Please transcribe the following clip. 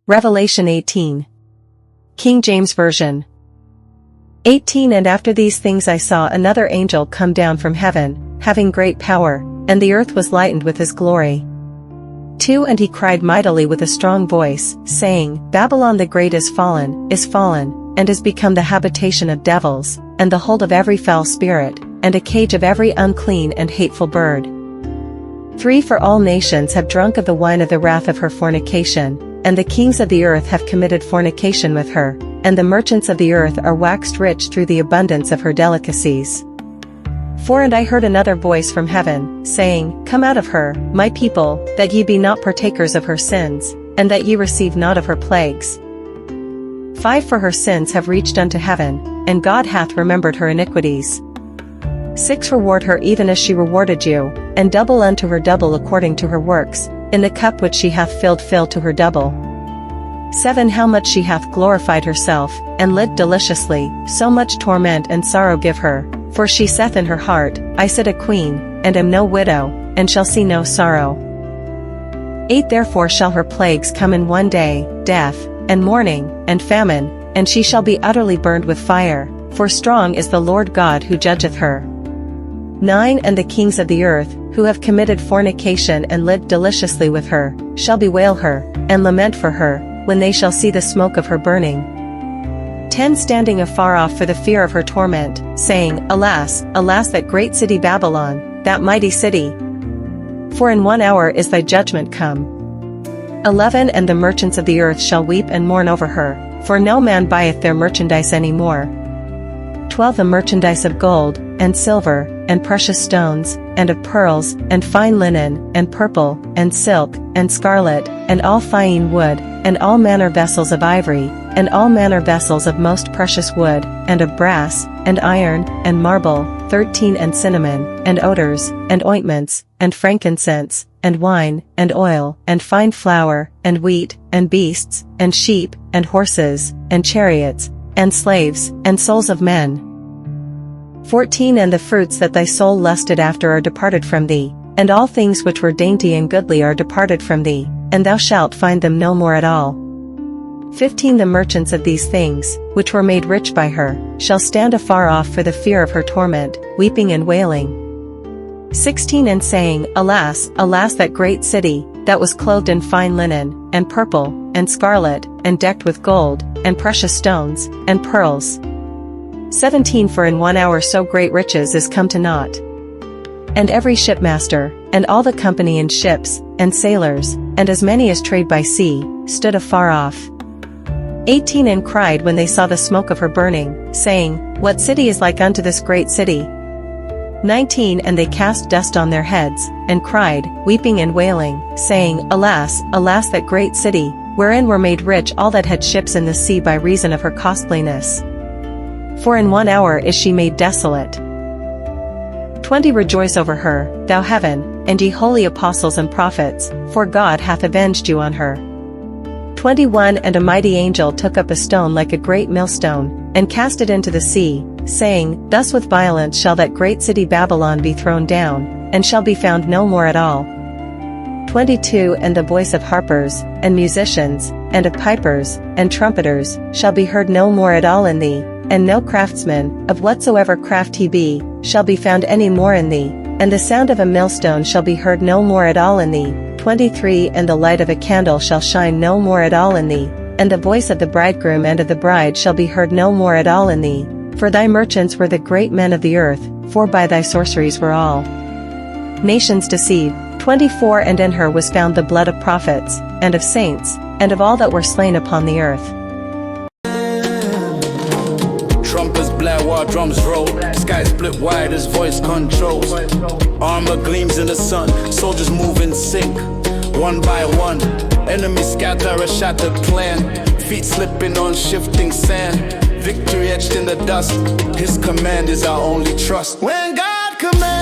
Revelation 18. King James Version. 18 And after these things I saw another angel come down from heaven, having great power, and the earth was lightened with his glory. 2 And he cried mightily with a strong voice, saying, Babylon the great is fallen, and is become the habitation of devils, and the hold of every foul spirit, and a cage of every unclean and hateful bird. 3 For all nations have drunk of the wine of the wrath of her fornication, and the kings of the earth have committed fornication with her, and the merchants of the earth are waxed rich through the abundance of her delicacies. 4 And I heard another voice from heaven, saying, Come out of her, my people, that ye be not partakers of her sins, and that ye receive not of her plagues. 5 For her sins have reached unto heaven, and God hath remembered her iniquities. 6 Reward her even as she rewarded you, and double unto her double according to her works, in the cup which she hath filled fill to her double. 7 How much she hath glorified herself, and lived deliciously, so much torment and sorrow give her, for she saith in her heart, I sit a queen, and am no widow, and shall see no sorrow. 8 Therefore shall her plagues come in one day, death, and mourning, and famine, and she shall be utterly burned with fire, for strong is the Lord God who judgeth her. 9 And the kings of the earth, who have committed fornication and lived deliciously with her, shall bewail her, and lament for her, when they shall see the smoke of her burning. 10 Standing afar off for the fear of her torment, saying, Alas, alas that great city Babylon, that mighty city! For in 1 hour is thy judgment come. 11 And the merchants of the earth shall weep and mourn over her, for no man buyeth their merchandise any more. 12 The merchandise of gold, and silver, and precious stones, and of pearls, and fine linen, and purple, and silk, and scarlet, and all fine wood, and all manner vessels of ivory, and all manner vessels of most precious wood, and of brass, and iron, and marble, 13 And cinnamon, and odors, and ointments, and frankincense, and wine, and oil, and fine flour, and wheat, and beasts, and sheep, and horses, and chariots, and slaves, and souls of men. 14 And the fruits that thy soul lusted after are departed from thee, and all things which were dainty and goodly are departed from thee, and thou shalt find them no more at all. 15 The merchants of these things, which were made rich by her, shall stand afar off for the fear of her torment, weeping and wailing. 16 And saying, Alas, alas that great city, that was clothed in fine linen, and purple, and scarlet, and decked with gold, and precious stones, and pearls. 17 For in 1 hour so great riches is come to naught. And every shipmaster, and all the company in ships, and sailors, and as many as trade by sea, stood afar off. 18 And cried when they saw the smoke of her burning, saying, What city is like unto this great city? 19 And they cast dust on their heads, and cried, weeping and wailing, saying, Alas, alas that great city, wherein were made rich all that had ships in the sea by reason of her costliness. For in 1 hour is she made desolate. 20 Rejoice over her, thou heaven, and ye holy apostles and prophets, for God hath avenged you on her. 21 And a mighty angel took up a stone like a great millstone, and cast it into the sea, saying, Thus with violence shall that great city Babylon be thrown down, and shall be found no more at all. 22 And the voice of harpers, and musicians, and of pipers, and trumpeters, shall be heard no more at all in thee, and no craftsman, of whatsoever craft he be, shall be found any more in thee, and the sound of a millstone shall be heard no more at all in thee. 23 And the light of a candle shall shine no more at all in thee, and the voice of the bridegroom and of the bride shall be heard no more at all in thee, for thy merchants were the great men of the earth, for by thy sorceries were all nations deceived. 24 And in her was found the blood of prophets, and of saints, and of all that were slain upon the earth. Trumpets blare while drums roll, sky split wide as voice controls. Armor gleams in the sun, soldiers move in sync, one by one. Enemies scatter a shattered plan, feet slipping on shifting sand. Victory etched in the dust, his command is our only trust. When God commands